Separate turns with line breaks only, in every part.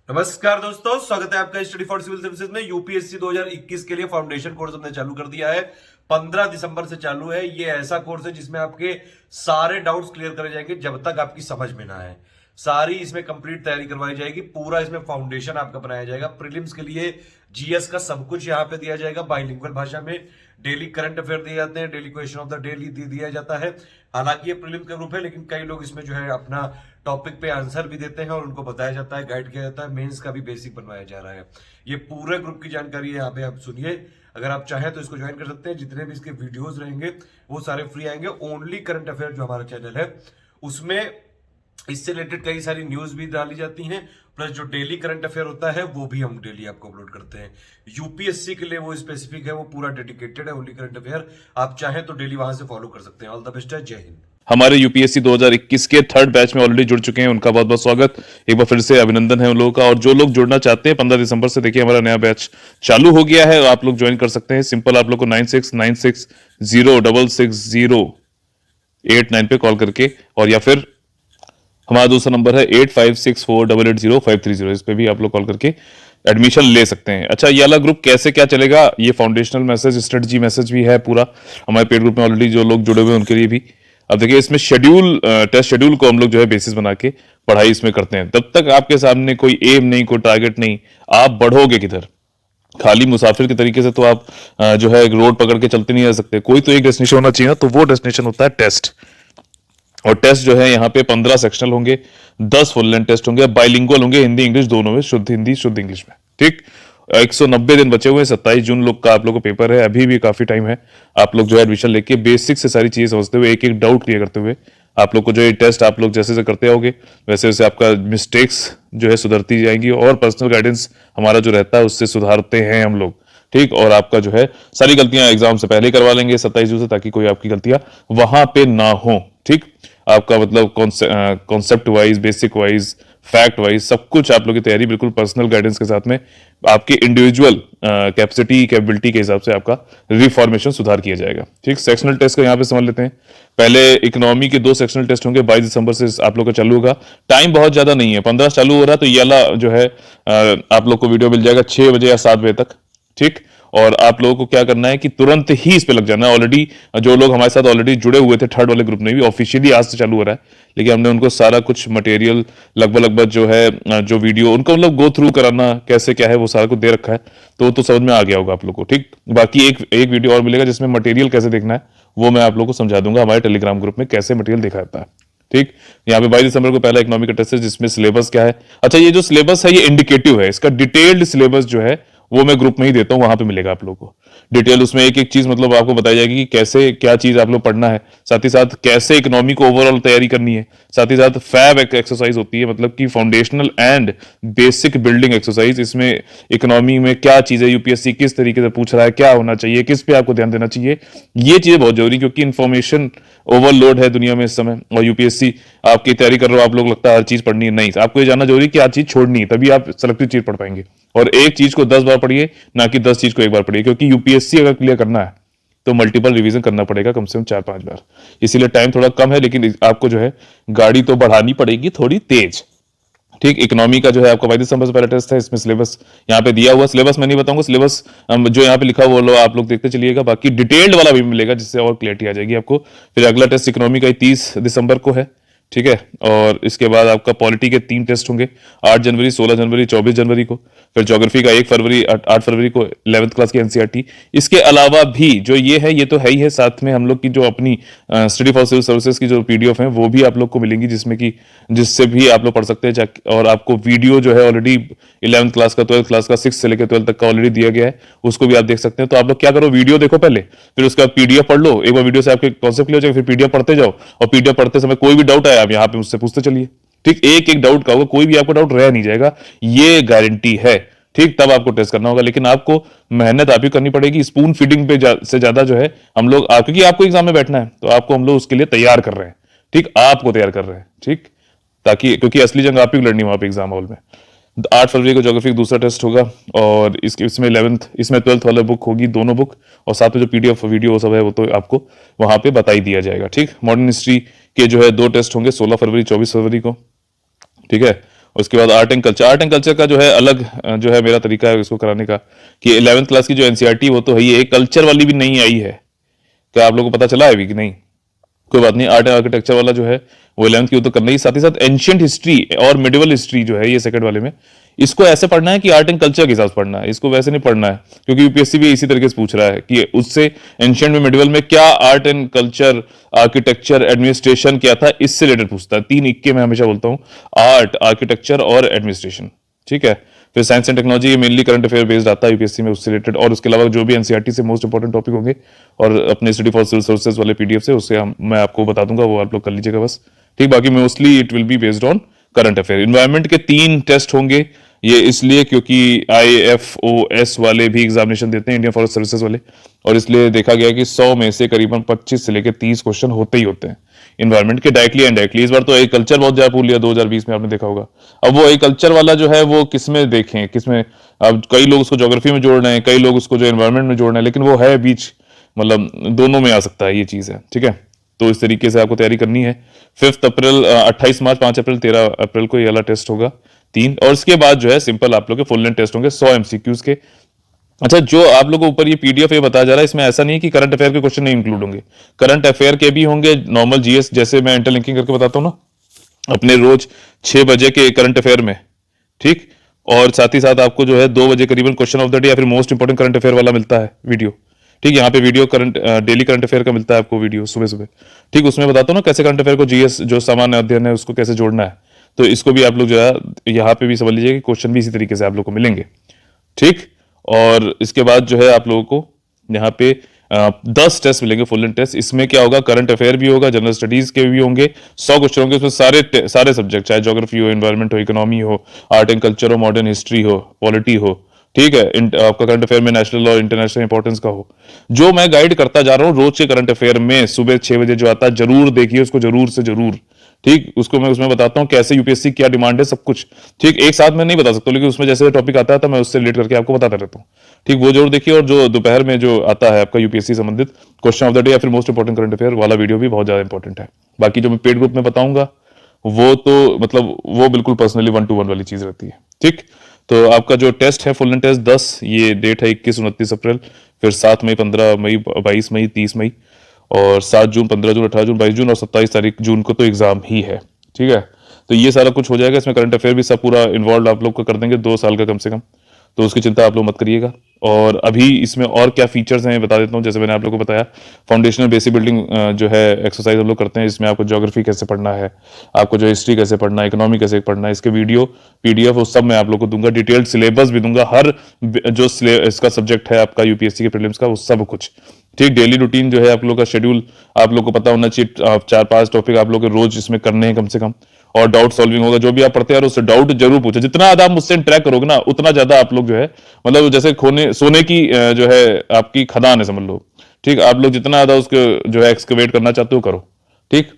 नमस्कार दोस्तों, स्वागत है आपका स्टडी फॉर सिविल सर्विसेज में। यूपीएससी 2021 के लिए फाउंडेशन कोर्स हमने चालू कर दिया है। 15 दिसंबर से चालू है। ये ऐसा कोर्स है जिसमें आपके सारे डाउट्स क्लियर करे जाएंगे जब तक आपकी समझ में ना आए। सारी इसमें कंप्लीट तैयारी करवाई जाएगी। पूरा इसमें फाउंडेशन आपका बनाया जाएगा। प्रीलिम्स के लिए जीएस का सब कुछ यहाँ पे दिया जाएगा बाइलिंगुअल भाषा में। डेली करंट अफेयर दिए जाते हैं, daily question of the day दिया जाता है। हालांकि ये प्रीलिम्स का ग्रुप है, लेकिन कई लोग इसमें जो है अपना टॉपिक पे आंसर भी देते हैं और उनको बताया जाता है, गाइड किया जाता है। मेंस का भी बेसिक बनवाया जा रहा है। ये पूरे ग्रुप की जानकारी है यहाँ पे, आप सुनिए। अगर आप चाहें तो इसको ज्वाइन कर सकते हैं। जितने भी इसके वीडियोस रहेंगे वो सारे फ्री आएंगे। ओनली करंट अफेयर जो हमारा चैनल है उसमें इससे रिलेटेड कई सारी न्यूज भी डाली जाती हैं, प्लस जो डेली करंट अफेयर होता है वो भी हम डेली आपको अपलोड करते हैं। यूपीएससी के लिए वो स्पेसिफिक है, वो पूरा डेडिकेटेड है ओनली करंट अफेयर। आप चाहें तो डेली वहां से फॉलो कर सकते हैं। ऑल द बेस्ट है। जय हिंद।
हमारे यूपीएससी 2021 के थर्ड बैच में ऑलरेडी जुड़ चुके हैं, उनका बहुत बहुत स्वागत। एक बार फिर से अभिनंदन है उन लोगों का। और जो लोग जुड़ना चाहते हैं 15 दिसंबर से देखिए हमारा नया बैच चालू हो गया है, आप लोग ज्वाइन कर सकते हैं। सिंपल आप लोग को 9696066689 पे कॉल करके, और या फिर हमारा दूसरा नंबर है 8564880530, इस पे भी आप लोग कॉल करके एडमिशन ले सकते हैं। अच्छा, ये वाला ग्रुप कैसे क्या चलेगा, ये फाउंडेशनल मैसेज, स्ट्रेटजी मैसेज भी है पूरा हमारे पेड ग्रुप में ऑलरेडी जो लोग जुड़े हुए हैं उनके लिए भी। अब देखिए इसमें शेड्यूल, टेस्ट शेड्यूल को हम लोग जो है बेसिस बना के पढ़ाई इसमें करते हैं। तब तक आपके सामने कोई एम नहीं, कोई टारगेट नहीं, आप बढ़ोगे किधर। खाली मुसाफिर के तरीके से तो आप जो है रोड पकड़ के चलते नहीं जा सकते। कोई तो एक डेस्टिनेशन होना चाहिए ना, तो वो डेस्टिनेशन होता है टेस्ट। और टेस्ट जो है यहाँ पे 15 सेक्शनल होंगे, 10 फुल लेंथ टेस्ट होंगे, बाइलिंगुअल होंगे, हिंदी इंग्लिश दोनों में, शुद्ध हिंदी शुद्ध इंग्लिश में। ठीक, 190 दिन बचे हुए हैं। 27 जून लोग का आप लोग को पेपर है, अभी भी काफी टाइम है। आप लोग जो है एडमिशन लेके बेसिक से सारी चीजें समझते हुए, एक एक डाउट क्लियर करते हुए, आप लोग को जो ये टेस्ट आप लोग जैसे जैसे करते आओगे वैसे वैसे आपका मिस्टेक्स जो है सुधरती जाएंगी। और पर्सनल गाइडेंस हमारा जो रहता है उससे सुधारते हैं हम लोग। ठीक, और आपका जो है सारी गलतियां एग्जाम से पहले करवा लेंगे 27 जून से, ताकि कोई आपकी गलतियां वहां पे ना हो। ठीक, आपका मतलब concept wise, basic wise, fact wise सब कुछ आप लोग की तैयारी बिल्कुल पर्सनल गाइडेंस के साथ में, आपके इंडिविजुअल कैपेसिटी कैपेबिलिटी के हिसाब से आपका रिफॉर्मेशन सुधार किया जाएगा। ठीक, सेक्शनल टेस्ट को यहाँ पे समझ लेते हैं। पहले इकोनॉमी के 2 सेक्शनल टेस्ट होंगे, 22 दिसंबर से आप लोग का चालू होगा। टाइम बहुत ज्यादा नहीं है, 15 चालू हो रहा है, तो ये वाला जो है आप लोग को वीडियो मिल जाएगा 6 बजे या 7 बजे तक। ठीक, और आप लोगों को क्या करना है कि तुरंत ही इस पे लग जाना है। ऑलरेडी जो लोग हमारे साथ ऑलरेडी जुड़े हुए थे थर्ड वाले ग्रुप में भी, ऑफिशियली आज से चालू हो रहा है, लेकिन हमने उनको सारा कुछ मटेरियल लगभग जो है जो वीडियो उनको मतलब गो थ्रू कराना कैसे क्या है वो सारा कुछ दे रखा है, तो वो तो समझ में आ गया होगा आप लोग को। ठीक, बाकी एक वीडियो और मिलेगा जिसमें मटेरियल कैसे देखना है वो मैं आप लोग को समझा दूंगा, हमारे टेलीग्राम ग्रुप में कैसे मटेरियल देखा जाता है। ठीक, यहाँ पे 22 दिसंबर को पहला इकोनॉमिक का टेस्ट है जिसमें सिलेबस क्या है। अच्छा, ये जो सिलेबस है ये इंडिकेटिव है, इसका डिटेल्ड सिलेबस जो है वो मैं ग्रुप में ही देता हूं, वहां पे मिलेगा आप लोगों को डिटेल। उसमें एक एक चीज मतलब आपको बताई जाएगी कि कैसे क्या चीज आप लोग पढ़ना है, साथ ही साथ कैसे इकोनॉमी को ओवरऑल तैयारी करनी है। साथ ही साथ फैब एक एक्सरसाइज होती है, मतलब कि foundational and basic building exercise. इसमें इकोनॉमी में क्या चीज है, यूपीएससी किस तरीके से पूछ रहा है, क्या होना चाहिए, किस पे आपको ध्यान देना चाहिए, ये चीजें बहुत जरूरी, क्योंकि इंफॉर्मेशन ओवरलोड है दुनिया में इस समय। और यूपीएससी आपकी तैयारी कर रहे हो, आप लोग लगता है हर चीज पढ़नी है, नहीं, आपको ये जानना जरूरी है कि हर चीज छोड़नी है, तभी आप सेलेक्टिव चीज पढ़ पाएंगे। और एक चीज को 10 बार पढ़िए, ना कि 10 चीज को एक बार पढ़िए, क्योंकि यूपीएससी अगर क्लियर करना है तो मल्टीपल रिवीजन करना पड़ेगा कम से कम 4-5 बार। इसीलिए टाइम थोड़ा कम है, लेकिन आपको जो है गाड़ी तो बढ़ानी पड़ेगी थोड़ी तेज। ठीक, इकोनॉमी का जो है आपका 22 दिसंबर से पहला टेस्ट है। इसमें सिलेबस यहाँ पे दिया हुआ, सिलेबस मैं नहीं बताऊंगा, सिलेबस जो यहाँ पे लिखा हुआ वो आप लोग देखते चलिएगा। बाकी डिटेल्ड वाला भी मिलेगा जिससे और क्लियरिटी आ जाएगी आपको। फिर अगला टेस्ट इकोनॉमी का 30 दिसंबर को है। ठीक है, और इसके बाद आपका पॉलिटी के 3 टेस्ट होंगे, 8 जनवरी, 16 जनवरी, 24 जनवरी को। फिर ज्योग्राफी का 1 फरवरी, 8 फरवरी को 11th क्लास की एनसीईआरटी। इसके अलावा भी जो ये है, ये तो है ही है, साथ में हम लोग की जो अपनी स्टडी फॉर सिविल सर्विसेज की जो पीडीएफ है वो भी आप लोग को मिलेंगी, जिसमें कि जिससे भी आप लोग पढ़ सकते हैं। और आपको वीडियो जो है ऑलरेडी 11th क्लास का, 12th क्लास का, 6 से लेकर 12 तक का ऑलरेडी दिया गया है, उसको भी आप देख सकते हैं। तो आप लोग क्या करो, वीडियो देखो पहले, फिर उसके बाद पीडीएफ पढ़ लो। एक बार वीडियो से आपके कॉन्सेप्ट क्लियर हो जाएगा, फिर पीडीएफ पढ़ते जाओ, और पीडीएफ पढ़ते समय कोई भी डाउट आया आप यहाँ पे मुझसे पूछते चलिए। ठीक, एक एक डाउट का होगा, कोई भी आपको डाउट रह नहीं जाएगा, ये गारंटी है। ठीक, तब आपको टेस्ट करना होगा, लेकिन आपको मेहनत आप ही करनी पड़ेगी। स्पून फीडिंग पे से ज्यादा जो है हम लोग, क्योंकि आपको एग्जाम में बैठना है तो आपको हम लोग उसके लिए तैयार कर रहे हैं। ठीक, आपको तैयार कर रहे हैं। ठीक, ताकि क्योंकि असली जंग आप ही को लड़नी वहां पे एग्जाम हॉल में। 8 फरवरी को ज्योग्राफी का दूसरा टेस्ट होगा, और इसमें 11th, इसमें 12th वाला बुक होगी, दोनों बुक, और साथ में जो पीडीएफ वीडियो सब है वो तो आपको वहां पे बता ही दिया जाएगा। ठीक, मॉडर्न हिस्ट्री के जो है 2 टेस्ट होंगे, 16 फरवरी, 24 फरवरी को। ठीक है, उसके बाद आर्ट एंड कल्चर का जो है अलग जो है मेरा तरीका है इसको कराने का, कि 11th क्लास की जो एनसीईआरटी वो तो है ही, एक कल्चर वाली भी नहीं आई है। क्या आप लोगों को पता चला है अभी कि नहीं? कोई बात नहीं, आर्ट एंड आर्किटेक्चर वाला जो है वो 11th की वो तो करना ही, साथ ही साथ एंशियंट हिस्ट्री और मिडिवल हिस्ट्री जो है ये सेकंड वाले में, इसको ऐसे पढ़ना है कि आर्ट एंड कल्चर के हिसाब से पढ़ना है, इसको वैसे नहीं पढ़ना है, क्योंकि यूपीएससी भी इसी तरीके से पूछ रहा है कि उससे एंशियंट में मिडिवल में क्या art and culture, architecture, administration क्या था, इससे रिलेटेड पूछता है। 3 इक्के मैं हमेशा बोलता हूँ, आर्ट, आर्किटेक्चर और एडमिनिस्ट्रेशन, ठीक है। फिर science and technology mainly current affair based आता है यूपीएससी में, उससे रिलेटेड, और उसके अलावा जो भी एनसीईआरटी से मोस्ट इंपॉर्टेंट टॉपिक होंगे और अपने स्टडी फॉर सिविल सर्विसेज वाले पीडीएफ से, उससे मैं आपको बता दूंगा, वो आप लोग कर लीजिएगा बस, ठीक। बाकी mostly it will be based on current affair. Environment के 3 टेस्ट होंगे, ये इसलिए क्योंकि आईएफओएस वाले भी एग्जामिनेशन देते हैं, इंडियन फॉरेस्ट सर्विसेज वाले, और इसलिए देखा गया कि 100 में से करीबन 25 से लेकर 30 क्वेश्चन होते ही होते हैं इन्वायरमेंट के, डायरेक्टली एंड डायरेक्टली। इस बार तो एग्रीकल्चर बहुत ज्यादा पूछ लिया 2020 में, आपने देखा होगा। अब वो एग्रीकल्चर वाला जो है वो किसमें देखें, किसमें, अब कई लोग उसको ज्योग्राफी में जोड़ रहे हैं, कई लोग उसको जो एनवायरमेंट में जोड़ रहे हैं, लेकिन वो है बीच, मतलब दोनों में आ सकता है, ये चीज है, ठीक है। तो इस तरीके से आपको तैयारी करनी है। 5 अप्रैल, 28 मार्च, 5 अप्रैल, 13 अप्रैल को ये वाला टेस्ट होगा 3, और इसके बाद जो है सिंपल आप लोग के फुल लेंथ टेस्ट होंगे 100 एमसीक्यूज के। अच्छा, जो आप लोगों को ऊपर ये पीडीएफ ये बताया जा रहा है, इसमें ऐसा नहीं है कि करंट अफेयर के क्वेश्चन नहीं इंक्लूड होंगे, करंट अफेयर के भी होंगे, नॉर्मल जीएस जैसे मैं इंटरलिंकिंग करके बताता हूँ ना अपने रोज 6 बजे के करंट अफेयर में, ठीक। और साथ ही साथ आपको जो है 2 बजे करीबन क्वेश्चन ऑफ द डे या फिर मोस्ट इंपोर्टेंट करंट अफेयर वाला मिलता है वीडियो, ठीक। यहाँ पे video current daily current affair का मिलता है आपको वीडियो सुबह सुबह, ठीक। उसमें बताता हूँ ना कैसे करंट अफेयर को जीएस जो सामान्य अध्ययन है उसको कैसे जोड़ना है, तो इसको भी आप लोग जो है यहाँ पे भी समझ लीजिए कि क्वेश्चन भी इसी तरीके से आप लोग को मिलेंगे, ठीक। और इसके बाद जो है आप लोगों को यहाँ पे 10 टेस्ट मिलेंगे फुल लेंथ टेस्ट। इसमें क्या होगा, करंट अफेयर भी होगा, जनरल स्टडीज के भी होंगे, 100 क्वेश्चन होंगे उसमें, सारे सब्जेक्ट, चाहे ज्योग्राफी हो, एनवायरमेंट हो, इकोनॉमी हो, आर्ट एंड कल्चर हो, मॉडर्न हिस्ट्री हो, पॉलिटी हो, ठीक है। आपका करंट अफेयर में नेशनल और इंटरनेशनल इंपॉर्टेंस का हो, जो मैं गाइड करता जा रहा हूँ रोज के करंट अफेयर में सुबह 6 बजे जो आता है, जरूर देखिए उसको, जरूर से जरूर, ठीक। उसको मैं उसमें बताता हूँ कैसे यूपीएससी क्या डिमांड है, सब कुछ, ठीक। एक साथ में नहीं बता सकता, लेकिन उसमें जैसे टॉपिक आता है तो मैं उससे रिलेट करके आपको बताता रहता हूँ, ठीक। वो जरूर देखिए। और जो दोपहर में जो आता है आपका यूपीएससी संबंधित क्वेश्चन ऑफ द डे या फिर मोस्ट इंपोर्टेंट करंट अफेयर वाला वीडियो भी बहुत ज्यादा इंपॉर्टेंट है। बाकी जो मैं पेड ग्रुप में बताऊंगा वो तो मतलब वो बिल्कुल पर्सनली 1 to 1 वाली चीज रहती है, ठीक। तो आपका जो टेस्ट है फुल लेंथ टेस्ट 10, ये डेट है 21, 29 अप्रैल, फिर 7 मई, 15 मई, 22 मई, 30 मई, और 7 जून, 15 जून, 18 जून, 22 जून और 27 तारीख जून को तो एग्जाम ही है, ठीक है। तो ये सारा कुछ हो जाएगा, इसमें करंट अफेयर भी सब पूरा इन्वॉल्व आप लोग को कर देंगे 2 साल का कम से कम, तो उसकी चिंता आप लोग मत करिएगा। और अभी इसमें और क्या फीचर्स हैं बता देता हूँ। जैसे मैंने आप लोगों को बताया, फाउंडेशनल बेसिक बिल्डिंग जो है एक्सरसाइज हम लोग करते हैं, इसमें आपको ज्योग्राफी कैसे पढ़ना है, आपको जो हिस्ट्री कैसे पढ़ना है, इकोनॉमी कैसे पढ़ना है, इसके वीडियो पीडीएफ वो सब मैं आप लोग को दूंगा, डिटेल्ड सिलेबस भी दूंगा, हर जो इसका सब्जेक्ट है आपका यूपीएससी के प्रीलिम्स का वो सब कुछ, ठीक। डेली रूटीन जो है आप लोग का शेड्यूल आप लोग को पता होना चाहिए, 4-5 टॉपिक आप लोग के रोज इसमें करने हैं कम से कम, और डाउट सॉल्विंग होगा, जो भी आप पढ़ते हैं उससे डाउट जरूर पूछे, जितना ज्यादा आप मुझसे इंटरेक्ट करोगे ना उतना ज्यादा आप लोग जो है, मतलब जैसे सोने की जो है आपकी खदान है समझ लो, ठीक। आप लोग जितना ज्यादा उसको जो है एक्सकवेट करना चाहते हो करो, ठीक।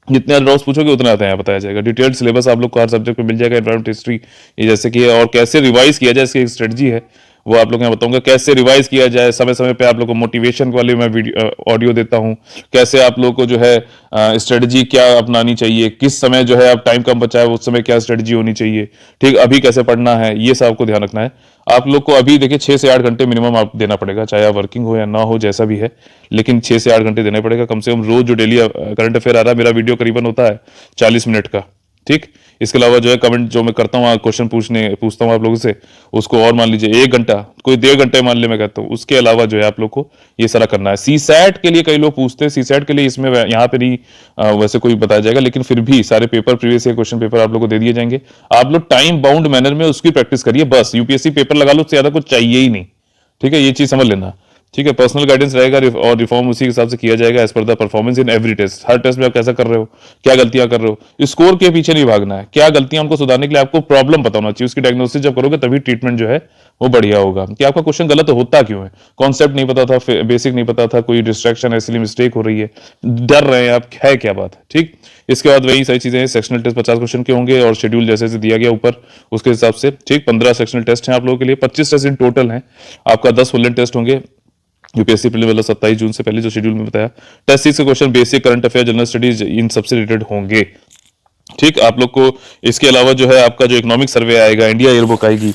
जितने ज्यादा डाउट्स पूछोगे उतना ज्यादा यहाँ बताया जाएगा। डिटेल्ड सिलेबस आप लोग को हर सब्जेक्ट में मिल जाएगा, एनवायरमेंट, हिस्ट्री, ये जैसे कि है, और कैसे रिवाइज किया जाए इसकी एक स्ट्रेटजी है, वो आप लोग यहाँ बताऊंगा कैसे रिवाइज किया जाए। समय समय पे आप लोग को मोटिवेशन वाले मैं वीडियो ऑडियो देता हूँ, कैसे आप लोग को जो है स्ट्रेटजी क्या अपनानी चाहिए, किस समय जो है आप टाइम कम बचा है उस समय क्या स्ट्रेटजी होनी चाहिए, ठीक। अभी कैसे पढ़ना है, ये सब आपको ध्यान रखना है। आप लोग को अभी देखिए 6 से 8 घंटे मिनिमम आप देना पड़ेगा, चाहे आप वर्किंग हो या ना हो, जैसा भी है, लेकिन 6 से 8 घंटे देना पड़ेगा कम से कम रोज। जो डेली करंट अफेयर आ रहा है मेरा वीडियो करीबन होता है 40 मिनट का, ठीक। इसके अलावा जो है कमेंट जो मैं करता हूँ, क्वेश्चन पूछता हूँ आप लोगों से, उसको और मान लीजिए 1 घंटा, कोई 1.5 घंटे मान ले मैं कहता हूँ, उसके अलावा जो है आप लोग को ये सारा करना है। सीसैट के लिए कई लोग पूछते हैं, सीसैट के लिए इसमें यहाँ पे नहीं वैसे कोई बताया जाएगा, लेकिन फिर भी सारे paper, previous year question paper आप लोग को दे दिए जाएंगे। आप लोग टाइम बाउंड मैनर में उसकी प्रैक्टिस करिए, बस यूपीएससी पेपर लगा लो, उससे ज्यादा कुछ चाहिए ही नहीं, ठीक है। ये चीज समझ लेना, ठीक है। पर्सनल गाइडेंस रहेगा और रिफॉर्म उसी के हिसाब से किया जाएगा as per the performance in every test. हर टेस्ट में आप कैसा कर रहे हो, क्या गलतियां कर रहे हो, स्कोर के पीछे नहीं भागना है, क्या गलतियां उनको सुधारने के लिए आपको प्रॉब्लम पता होना चाहिए, उसकी डायग्नोसिस जब करोगे तभी ट्रीटमेंट जो है वो बढ़िया होगा। कि आपका क्वेश्चन गलत होता क्यों है, कॉन्सेप्ट नहीं पता था, बेसिक नहीं पता था, कोई डिस्ट्रैक्शन है इसलिए मिस्टेक हो रही है, डर रहे हैं आप, है क्या बात है, ठीक। इसके बाद वही सारी चीजें, सेक्शनल टेस्ट 50 क्वेश्चन के होंगे और शेड्यूल जैसे से दिया गया ऊपर उसके हिसाब से, ठीक। 15 सेक्शनल टेस्ट हैं आप लोगों के लिए, 25 टेस्ट इन टोटल हैं। आपका 10 फुल लेंथ टेस्ट होंगे यूपीएससी प्रीलिम वाला 27 जून से पहले जो शेड्यूल में बताया। टेस्ट 6 के question basic current affair general studies in सबसे रिलेटेड होंगे, ठीक, आप लोग को इसके अलावा जो है आपका जो इकोनॉमिक सर्वे आएगा, इंडिया ईयरबुक आएगी,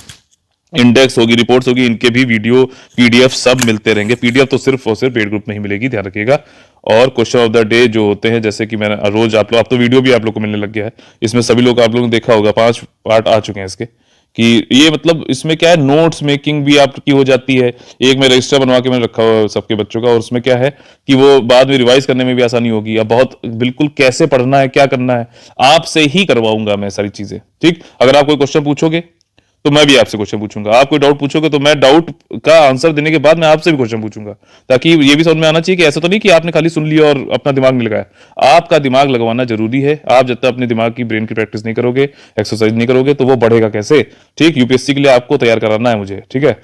इंडेक्स होगी, रिपोर्ट्स होगी, इनके भी वीडियो पीडीएफ सब मिलते रहेंगे। पीडीएफ तो सिर्फ और सिर्फ पेड ग्रुप में ही मिलेगी, ध्यान रखिएगा। और क्वेश्चन ऑफ द डे जो होते हैं, जैसे कि मैंने रोज आप लोग, अब तो वीडियो भी आप लोग को मिलने लग गया है, इसमें सभी लोग आप लोगों ने देखा होगा, 5 पार्ट आ चुके हैं इसके, कि ये मतलब इसमें क्या है, नोट्स मेकिंग भी आपकी हो जाती है। एक मैं रजिस्टर बनवा के मैंने रखा हुआ है सबके बच्चों का, और उसमें क्या है कि वो बाद में रिवाइज करने में भी आसानी होगी। अब बहुत बिल्कुल कैसे पढ़ना है, क्या करना है, आपसे ही करवाऊंगा मैं सारी चीजें। ठीक, अगर आप कोई क्वेश्चन पूछोगे तो मैं भी आपसे क्वेश्चन पूछूंगा, आप कोई डाउट पूछोगे तो मैं डाउट का आंसर देने के बाद मैं आपसे भी क्वेश्चन पूछूंगा, ताकि ये भी समझ में आना चाहिए कि ऐसा तो नहीं कि आपने खाली सुन लिया और अपना दिमाग नहीं लगाया। आपका दिमाग लगवाना जरूरी है। आप जब तक अपने दिमाग की, ब्रेन की प्रैक्टिस नहीं करोगे, एक्सरसाइज नहीं करोगे, तो वो बढ़ेगा कैसे। ठीक, यूपीएससी के लिए आपको तैयार कराना है मुझे, ठीक है।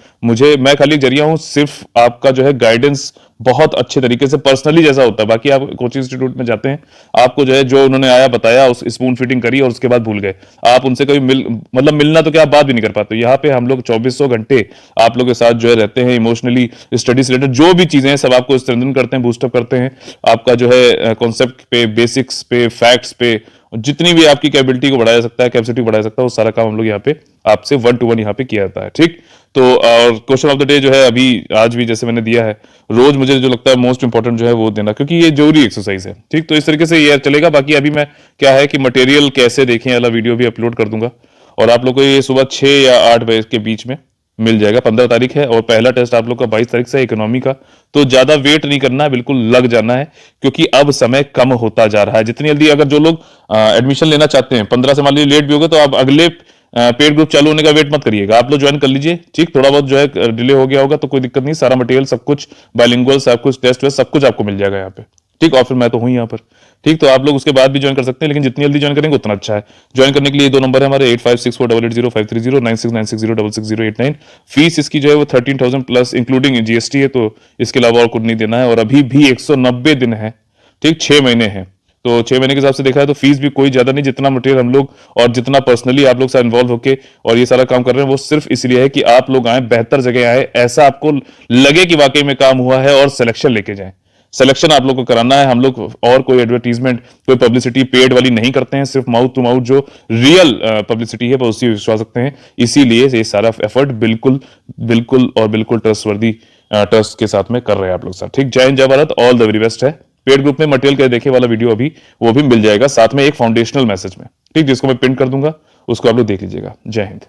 मैं खाली जरिया हूं, सिर्फ आपका जो है गाइडेंस बहुत अच्छे तरीके से पर्सनली जैसा होता है। बाकी आप कोचिंग इंस्टीट्यूट में जाते हैं, आपको जो है जो उन्होंने आया बताया, उस स्पून फिटिंग करी और उसके बाद भूल गए। आप उनसे कभी मिलना तो क्या, आप बात भी नहीं कर पाते। यहाँ पे हम लोग 2400 घंटे आप लोग के साथ जो है रहते हैं, इमोशनली, स्टडी से रिलेटेड जो भी चीजें हैं सब आपको स्ट्रेंथन करते हैं, बूस्टअप करते हैं। आपका जो है कॉन्सेप्ट पे, बेसिक्स पे, फैक्ट्स पे, जितनी भी आपकी कैपेबिलिटी को बढ़ाया सकता है, कैपेसिटी बढ़ाया सकता है, वो सारा काम हम लोग यहाँ पे आपसे 1-to-1 यहाँ पे किया जाता है। ठीक, तो और क्वेश्चन ऑफ द डे जो है अभी आज भी जैसे मैंने दिया है, रोज मुझे जो लगता है मोस्ट इंपॉर्टेंट जो है वो देना, क्योंकि ये जरूरी एक्सरसाइज है। ठीक, तो इस तरीके से ये चलेगा। बाकी अभी मैं क्या है कि मटेरियल कैसे देखें वाला वीडियो भी अपलोड कर दूंगा, और आप लोग को ये सुबह 6 या 8 बजे के बीच में मिल जाएगा। 15 तारीख है और पहला टेस्ट आप लोग का 22 तारीख से इकोनॉमी का। तो ज्यादा वेट नहीं करना है, बिल्कुल लग जाना है, क्योंकि अब समय कम होता जा रहा है। जितनी जल्दी अगर जो लोग एडमिशन लेना चाहते हैं, 15 से मान लीजिए लेट भी होगा, तो आप अगले पेड ग्रुप चालू होने का वेट मत करिएगा, आप लोग ज्वाइन कर लीजिए। ठीक, थोड़ा बहुत जो है डिले हो गया होगा तो कोई दिक्कत नहीं, सारा मटेरियल सब कुछ बाइलिंगुअल, सब कुछ टेस्ट वेस्ट सब कुछ आपको मिल जाएगा यहाँ पे। ठीक, और फिर मैं तो हूं यहाँ पर। ठीक, तो आप लोग उसके बाद भी ज्वाइन कर सकते हैं, लेकिन जितनी जल्दी ज्वाइन करेंगे उतना अच्छा है। ज्वाइन करने के लिए 2 नंबर है हमारे, 8564880530, 9696060889। फीस इसकी जो है वो 13,000 प्लस इंक्लूडिंग जीएसटी है, तो इसके अलावा और कुछ नहीं देना है। और अभी भी 190 दिन है, ठीक, 6 महीने हैं, तो 6 महीने के हिसाब से देखा है तो फीस भी कोई ज्यादा नहीं। जितना मटेरियल हम लोग और जितना पर्सनली आप लोग से इन्वॉल्व होके और ये सारा काम कर रहे हैं, वो सिर्फ इसलिए है कि आप लोग आए, बेहतर जगह आए, ऐसा आपको लगे कि वाकई में काम हुआ है, और सिलेक्शन लेके जाएं। सिलेक्शन आप लोग को कराना है। हम लोग और कोई एडवर्टीजमेंट, कोई पब्लिसिटी पेड वाली नहीं करते हैं, सिर्फ माउथ टू माउथ जो रियल पब्लिसिटी है वो उसी विश्वास सकते हैं। इसीलिए ये सारा एफर्ट बिल्कुल बिल्कुल और बिल्कुल ट्रस्टवर्दी ट्रस्ट के साथ में कर रहे हैं आप लोग साथ। ठीक, जय हिंद, जय Bharat, all the very best है। पेड ग्रुप में मटेरियल के देखे वाला वीडियो अभी वो भी मिल जाएगा, साथ में एक फाउंडेशनल मैसेज में, ठीक, जिसको मैं पिन कर दूंगा, उसको आप लोग देख लीजिएगा। जय हिंद।